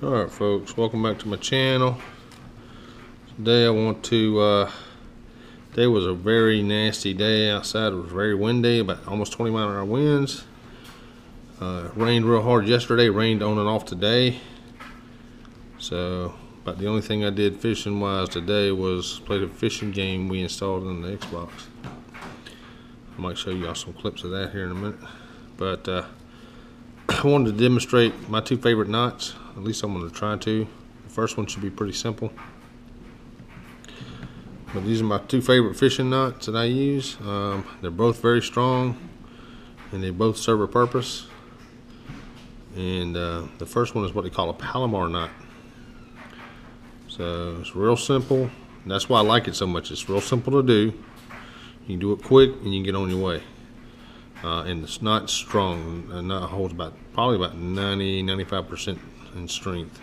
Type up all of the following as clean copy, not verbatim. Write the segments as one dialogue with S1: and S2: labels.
S1: Alright folks, welcome back to my channel. Today I want to, today was a very nasty day outside. It was very windy, about almost 20-mile-an-hour winds. Rained real hard yesterday, rained on and off today. So, about the only thing I did fishing wise today was play the fishing game we installed in the Xbox. I might show you all some clips of that here in a minute. But I wanted to demonstrate my two favorite knots. At least I'm going to try to. The first one should be pretty simple. But these are my two favorite fishing knots that I use. They're both very strong and they both serve a purpose. And the first one is what they call a Palomar knot. So it's real simple. And that's why I like it so much. It's real simple to do. You can do it quick and you can get on your way. And it's not strong. The knot holds probably about 90–95% in strength.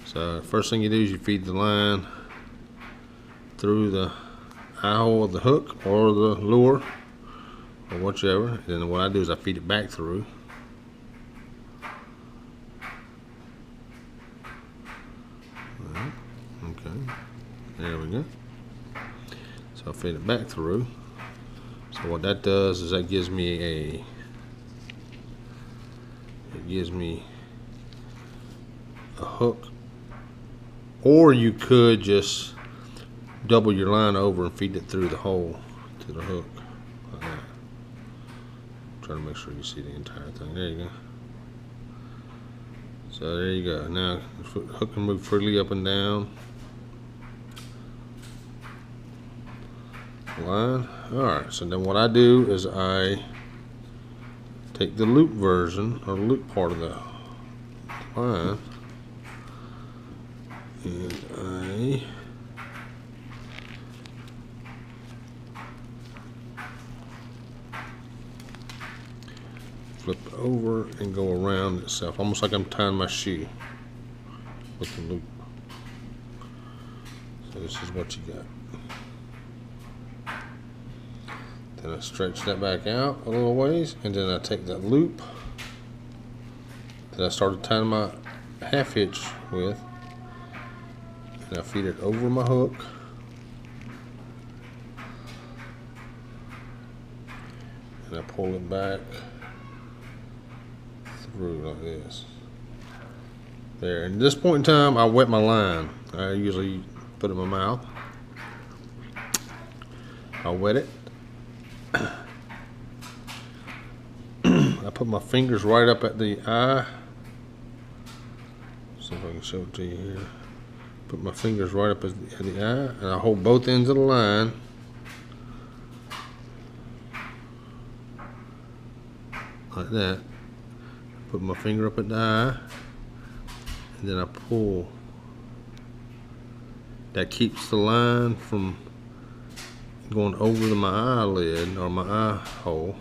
S1: So first thing you do is you feed the line through the eye hole of the hook or the lure or whichever. And then what I do is I feed it back through. Okay, there we go. So I feed it back through. So what that does is that gives me a hook, or you could just double your line over and feed it through the hole to the hook like that. Try to make sure you see the entire thing. There you go. So there you go. Now the hook can move freely up and down the line. Alright, so then what I do is I take the loop version or loop part of the line and I flip it over and go around itself, almost like I'm tying my shoe with the loop. So this is what you got. Then I stretch that back out a little ways, and then I take that loop that I started tying my half hitch with, and I feed it over my hook, and I pull it back through like this. There. And at this point in time, I wet my line. I usually put it in my mouth. I wet it. I put my fingers right up at the eye. See if I can show it to you here. Put my fingers right up at the eye, and I hold both ends of the line. Like that. Put my finger up at the eye, and then I pull. That keeps the line from going over my eyelid or my eye hole,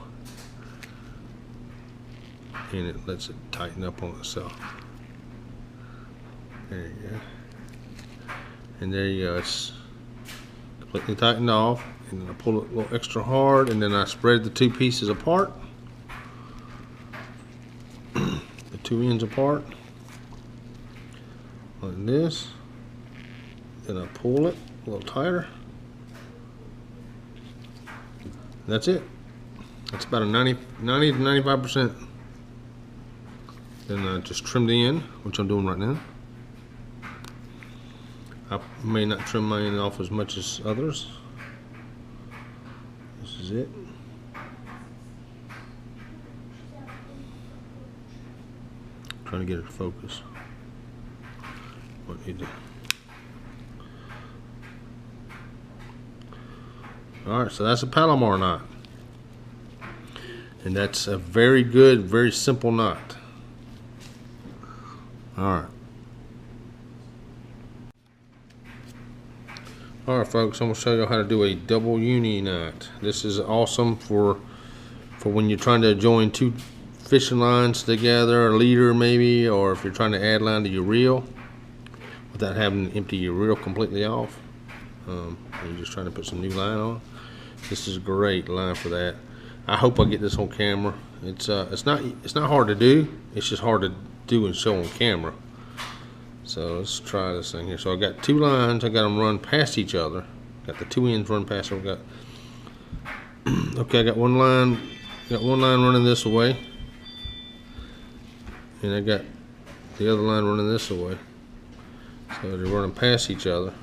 S1: and it lets it tighten up on itself. There you go. And there you go. It's completely tightened off, and then I pull it a little extra hard, and then I spread the two pieces apart, the two ends apart like this. Then I pull it a little tighter. That's it. That's about a 90 to 95%. Then I just trim the end, which I'm doing right now. I may not trim my end off as much as others. This is it. Trying to get it to focus. What you do. Alright, so that's a Palomar knot. And that's a very good, very simple knot. Alright. Alright folks, I'm going to show you how to do a double uni knot. This is awesome for when you're trying to join two fishing lines together, a leader maybe, or if you're trying to add line to your reel without having to empty your reel completely off. You're just trying to put some new line on. This is a great line for that. I hope I get this on camera. It's not hard to do. It's just hard to do and show on camera. So let's try this thing here. So I got two lines. I got them run past each other. Got the two ends run past. So I got okay. I got one line. Got one line running this way, and I got the other line running this way. So they're running past each other.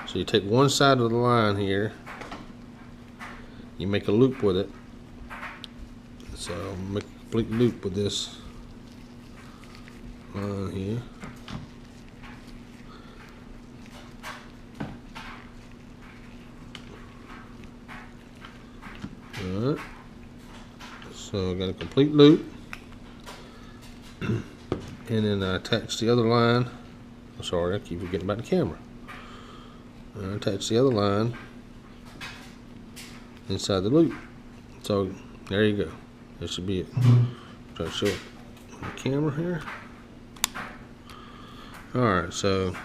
S1: So you take one side of the line here. You make a loop with it. So I'll make a complete loop with this line here. Alright. So I got a complete loop. And then I attach the other line. I'm sorry, I keep forgetting about the camera. I attach the other line inside the loop. So there you go. That should be it. Try to show it on the camera here. Alright, so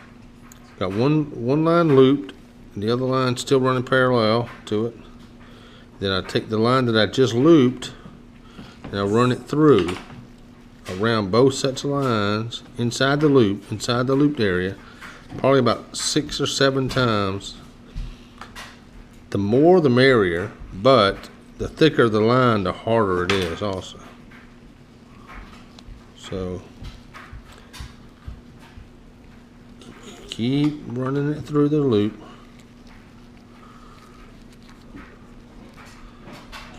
S1: got one line looped, and the other line still running parallel to it. Then I take the line that I just looped and I run it through around both sets of lines inside the looped area, probably about 6 or 7 times. The more the merrier, but the thicker the line, the harder it is also. So keep running it through the loop.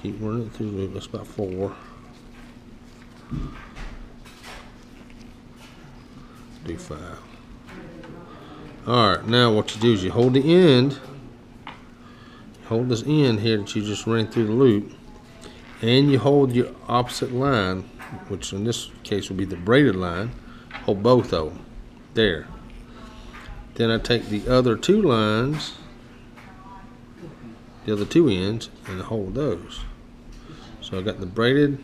S1: Keep running it through the loop. That's about 4. Do 5. Alright, now what you do is you hold the end. Hold this end here that you just ran through the loop, and you hold your opposite line, which in this case will be the braided line. Hold both of them there. Then I take the other two lines, the other two ends, and hold those. So I got the braided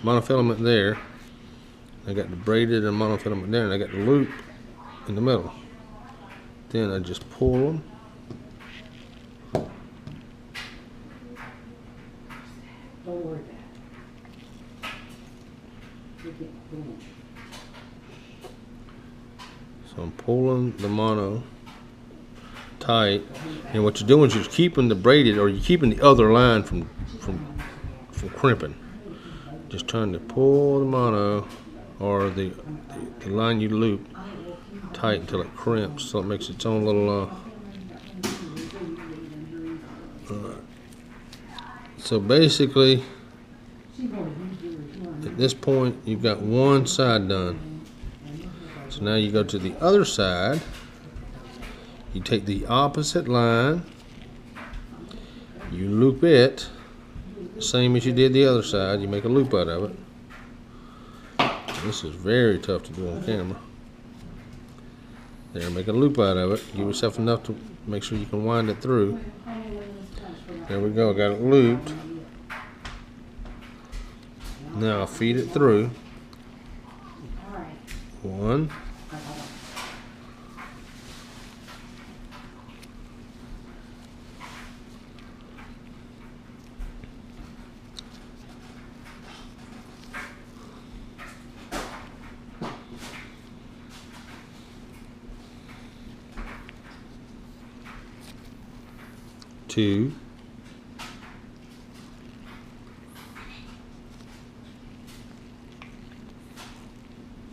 S1: monofilament there, I got the braided and monofilament there, and I got the loop in the middle. Then I just pull them. So I'm pulling the mono tight, and what you're doing is you're keeping the braided, or you're keeping the other line from crimping. Just trying to pull the mono, or the line you loop, tight until it crimps, so it makes its own little so basically at this point you've got one side done. So now you go to the other side, you take the opposite line, you loop it same as you did the other side, you make a loop out of it. This is very tough to do on camera. There, make a loop out of it. Give yourself enough to make sure you can wind it through. There we go, got it looped. Now I'll feed it through. 1. 2.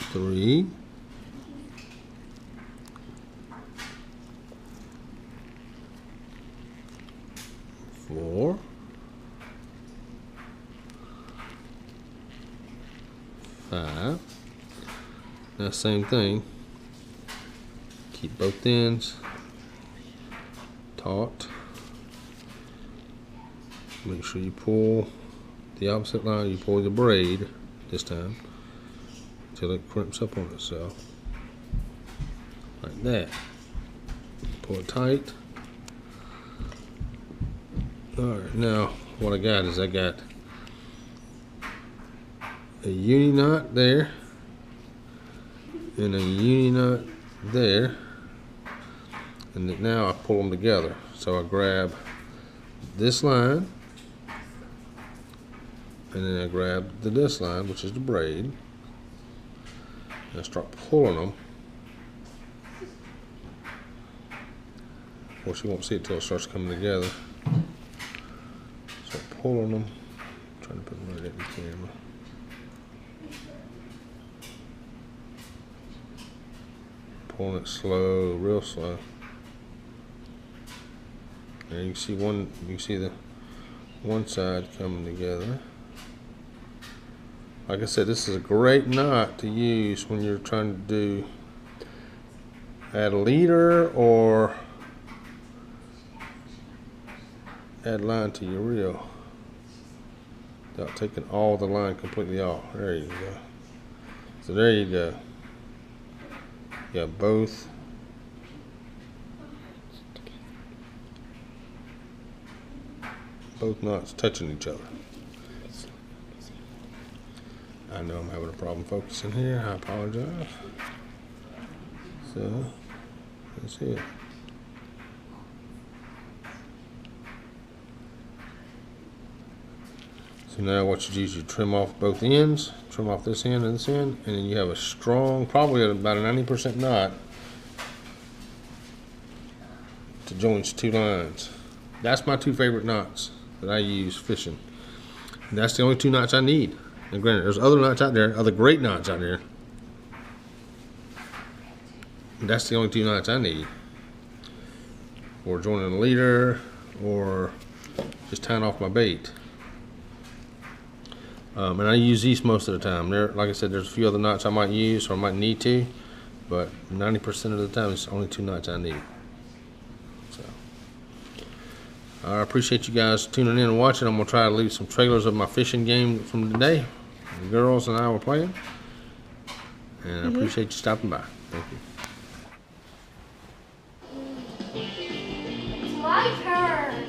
S1: 3. 4. 5. Now same thing. Keep both ends taut. Make sure you pull the opposite line. You pull the braid this time until it crimps up on itself, like that. Pull it tight. Alright, now what I got is I got a uni knot there and a uni knot there, and then now I pull them together. So I grab this line, and then I grab this line, which is the braid, and I start pulling them course, you won't see it till it starts coming together. So pulling them, trying to put them right at the camera. Pulling it slow, real slow. And you can see the one side coming together. Like I said, this is a great knot to use when you're trying to do add a leader or add line to your reel without taking all the line completely off. There you go. So there you go. You got both knots touching each other. I know I'm having a problem focusing here. I apologize. So that's it. So now what you do is you trim off both ends, trim off this end and this end, and then you have a strong, probably about a 90% knot to join two lines. That's my two favorite knots that I use fishing. And that's the only two knots I need. And granted, there's other knots out there, other great knots out there. And that's the only two knots I need for joining a leader or just tying off my bait. And I use these most of the time. Like I said, there's a few other knots I might use or I might need to, but 90% of the time it's only two knots I need. So I appreciate you guys tuning in and watching. I'm gonna try to leave some trailers of my fishing game from today. The girls and I were playing, and I appreciate you stopping by. Thank you.
S2: It's my turn.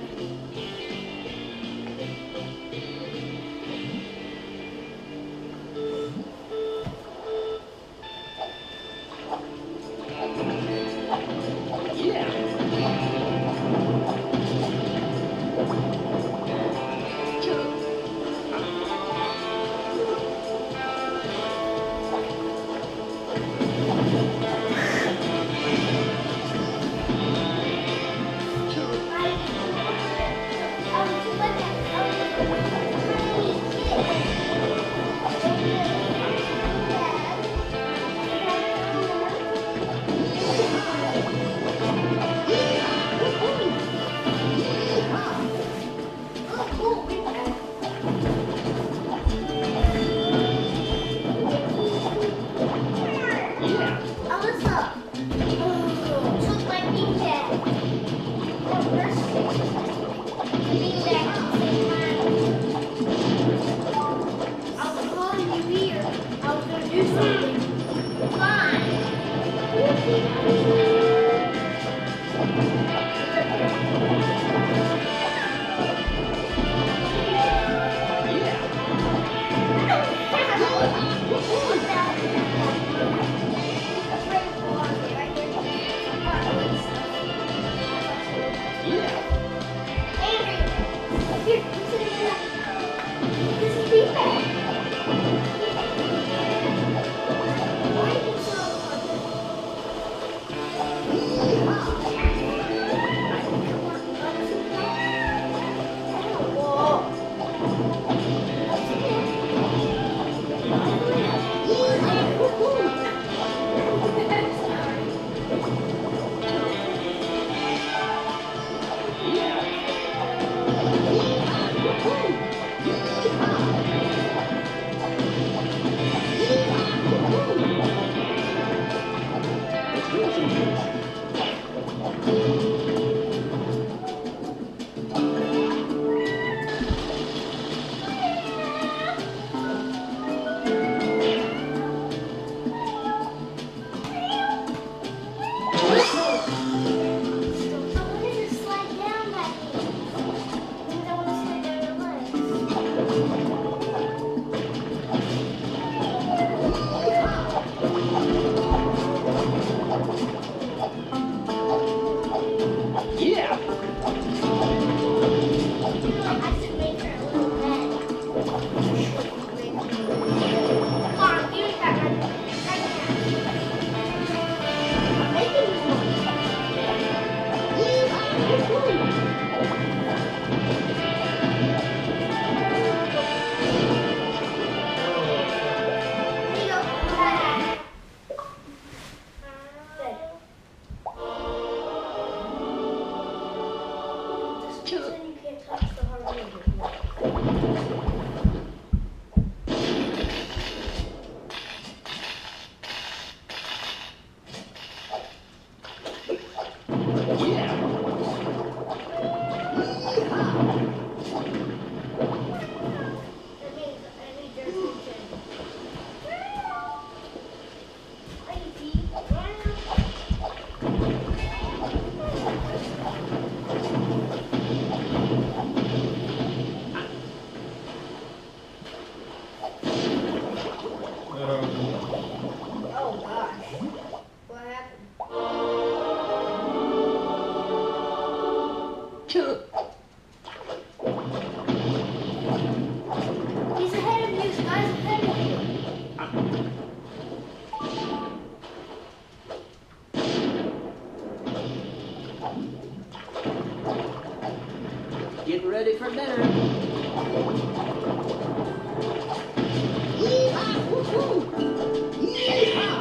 S2: He's ahead of you. This guy's ahead of you.
S3: Getting ready for dinner. Yeehaw! Woo-hoo! Yeehaw!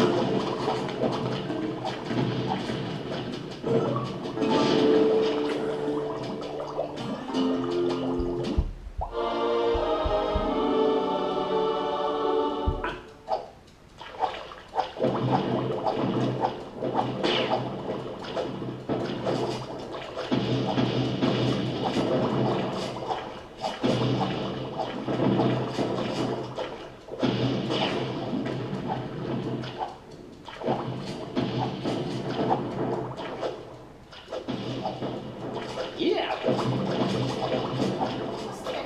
S3: Yeah.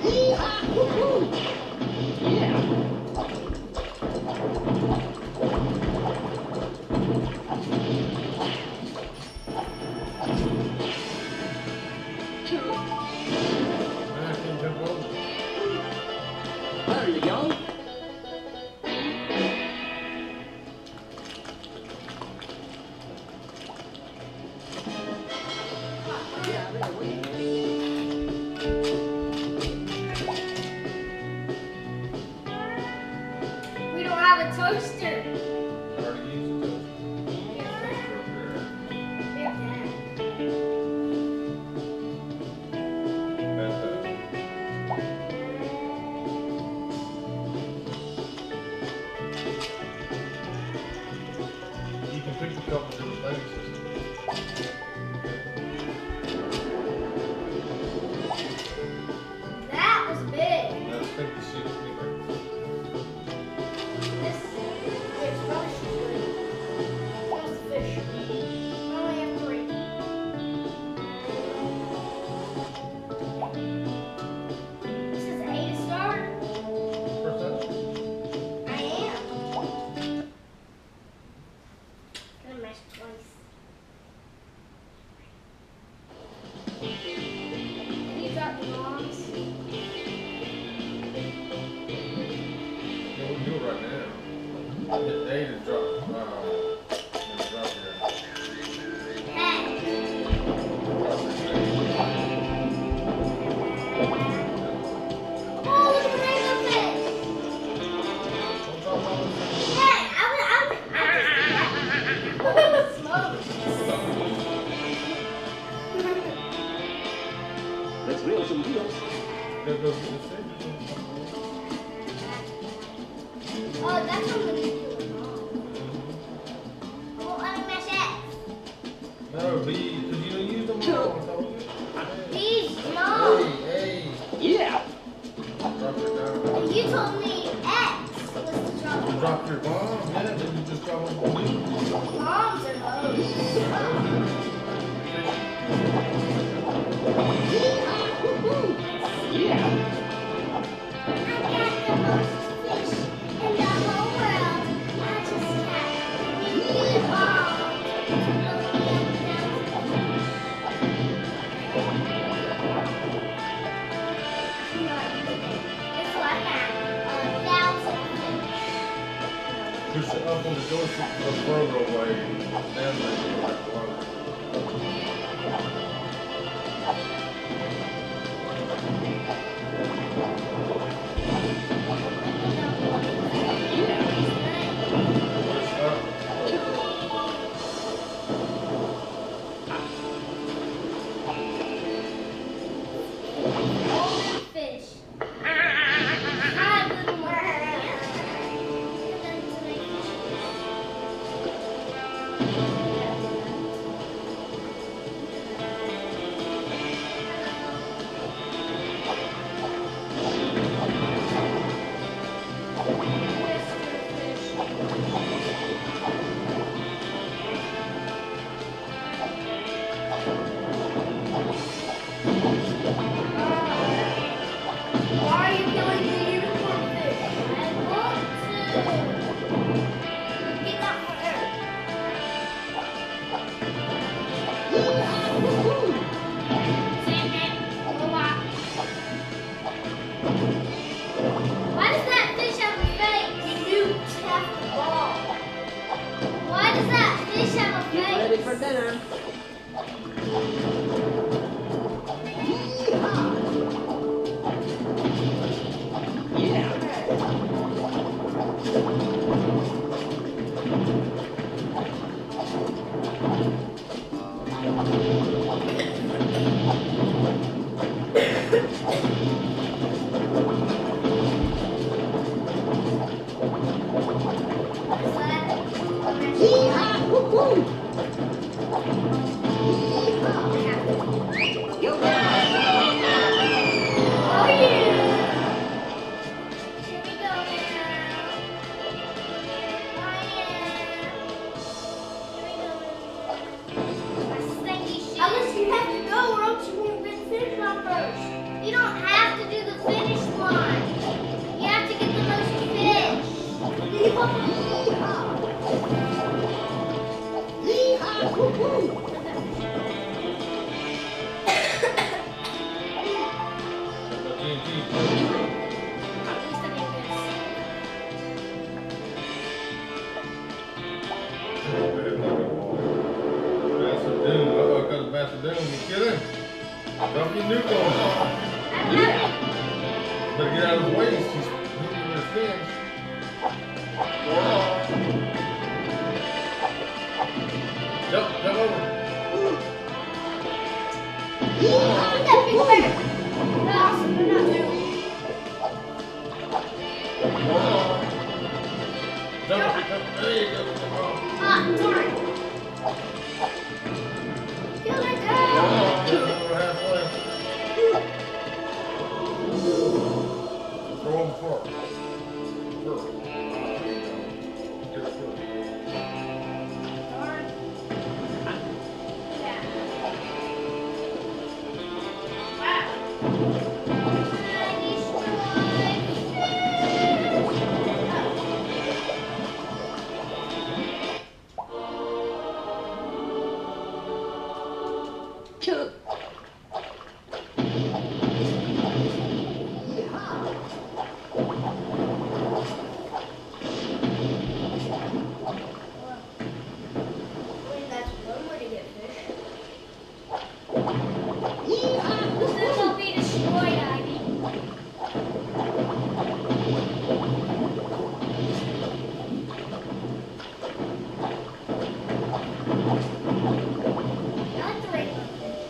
S3: Yeehaw! Woo-hoo! Yeah. There you go. Yeah, there we go.
S2: We don't have a toaster.
S1: You can pick a couple different things.
S2: That was big.
S1: Now let's take the seat here.
S2: This is rubbish. Where's the fish? I only have 3. This is A to start.
S1: First up.
S2: I am. Gonna mash twice. You got the bombs.
S1: Yeah, we can do it right now. Hit A to drop. Drop here.
S2: Hey.
S1: Drop your thing.
S2: Oh, look at the rainbow fish.
S1: Don't drop all this.
S2: Hey, I just smoke.
S3: Let's reel some deals.
S1: There goes the fish.
S2: Oh, that's what we need to do. Well, let me mash X.
S1: No, B, because you don't use them all. I told you.
S2: These, no.
S1: Hey,
S3: Yeah.
S1: drop it down.
S2: You told me X was the drop.
S1: Drop your bomb, yeah, then you just drop them on me.
S2: Bombs are low.
S3: Yeehaw! Woo-hoo! Yeah.
S2: I got the most fish in the whole world. I just got really bombs. It's like a 1,000 fish.
S1: Push it up on the joystick the further away. Down there, like below. Push up.
S2: Fish. I wouldn't want to.
S3: Get ready for dinner. Yeah. Yeehaw! Woo-hoo! Yeehaw! Yo!
S2: Oh yeah! Here we go now. Oh yeah. My stinky shoes. Unless you have to go, or else you won't get the finish line first. You don't have to do the finish line. You have to get the most fish.
S3: Yeehaw! Yeehaw! Woo-hoo!
S1: Drop your nuke on him. Better get out of his way. He's hitting with his fins. Jump over.
S2: Put that big bear. Awesome, but not too.
S1: Jump. There you go.
S2: Ah, darn. Here we go.
S1: Over halfway. Throw him forward. Get it forward.
S2: Darn. Yeah. Wow.
S3: Kill.
S2: Wait, that's one way to get fish.
S3: Yeehaw!
S2: This will be destroyed, Ivy. I like the rainbow fish.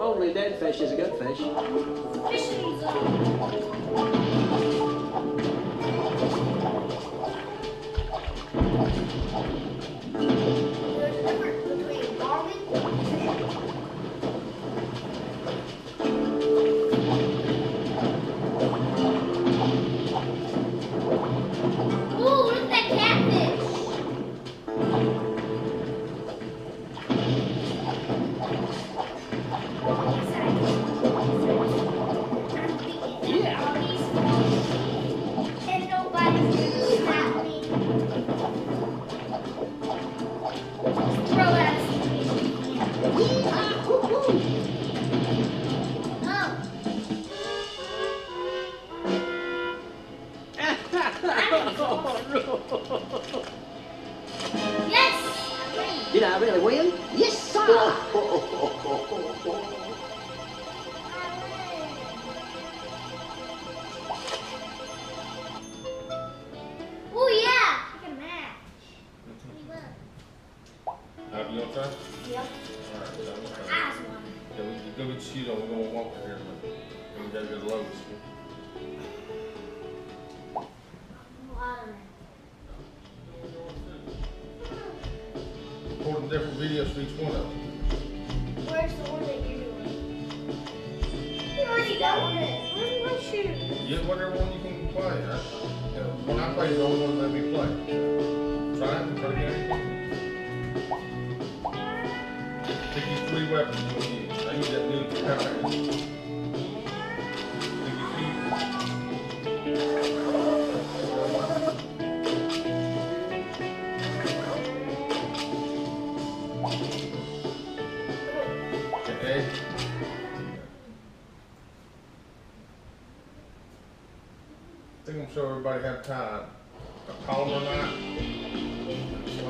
S3: Only dead fish is a good fish.
S2: Fishing zone. There's a difference between garlic and fish. Ooh, look at that catfish.
S3: Yeah.
S2: And nobody's gonna stop me. Throw it at me.
S3: Yeehaw! Woo-hoo!
S2: Oh. Yes!
S3: Did I really win? Yes, sir!
S2: Oh yeah! Look at a match.
S1: Have you on time?
S2: Yep.
S1: Alright, so
S2: Eyes one.
S1: yeah, we go get the sheet on. We're going to walk in here. And we got to get the logos. Recording different videos for each one of them.
S2: Where's the one that you're doing? You already got one. Where's my shoe?
S1: Get whatever one you can play. When I play, the only one that let me play. Try it and try to get anything. Pick these 3 weapons you want to use. I use that new power. Pick your feet. Okay. I think I'm sure everybody have time. A polymer knife.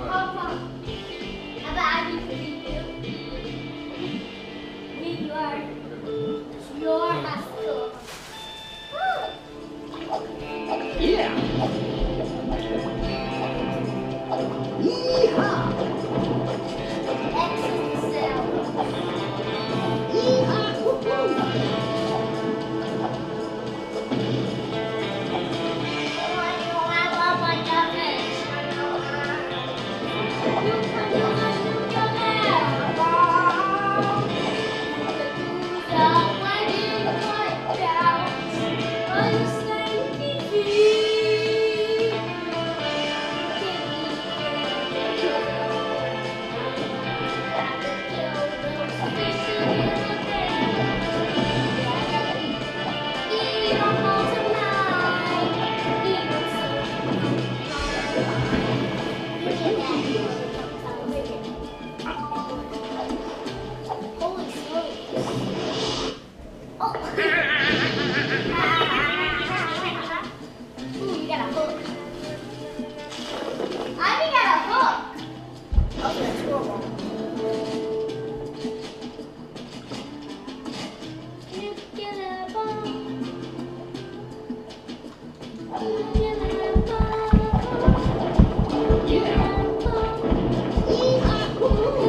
S2: Papa, how about I do feed you? Be your hospital.
S3: Yeah. Yeehaw.
S2: Excellent cell.
S3: Yeehaw. Woo-hoo.
S2: Holy smokes. Oh. Ooh, you got a hook. I even got a hook. Oh, that's horrible. Nuclear bomb. Nuclear bomb.
S3: Yeah. Yeehaw. Woo-hoo.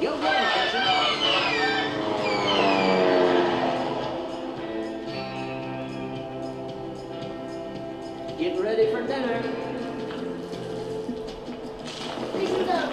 S3: You're going, cousin. Getting ready for dinner. Yeehaw.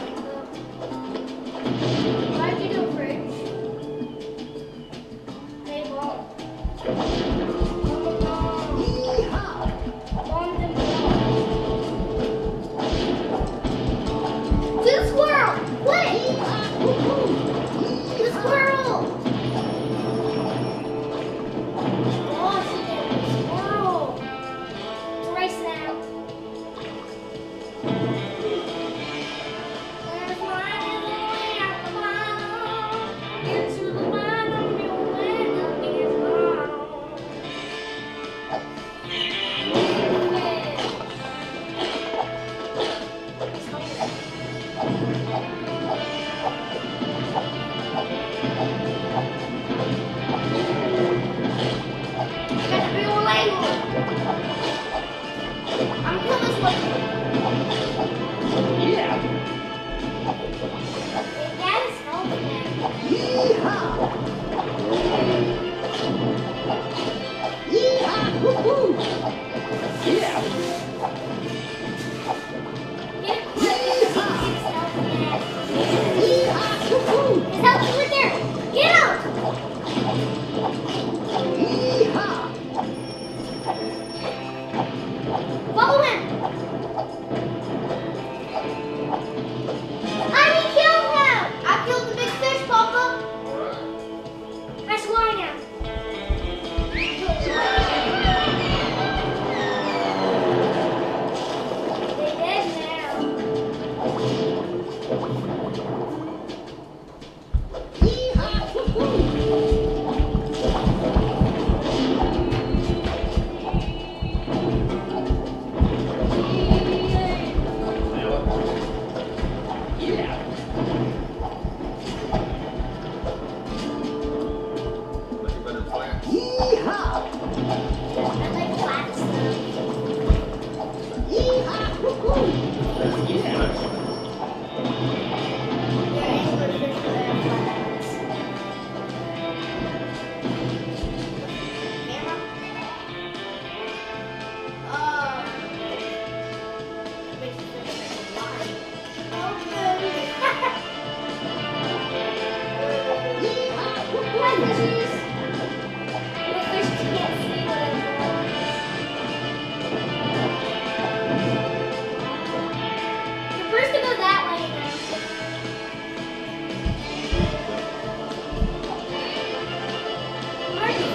S3: Yeah. Yeehaw. Yeehaw. Woo-hoo. Yeah. Yeehaw. Woo-hoo. Yeehaw.
S2: Follow him! I didn't kill him! I killed the big fish, Papa! That's why now. They dead now.
S3: Yeehaw. Woo-hoo. Yeah. Yeehaw.
S2: I like flat stuff.
S3: Yeehaw. Woo-hoo. Yeah.
S2: They're angler fish, but they're flats. Camera? Makes me feel like a lie.
S3: Yeehaw. Woo-hoo.
S2: Hi, fishies. The fish can't see what I'm doing. You're supposed to go that way now. Where's the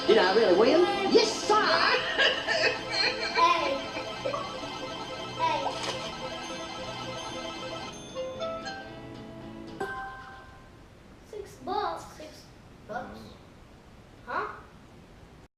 S3: Did I really win? Yes, sir.
S2: Hey,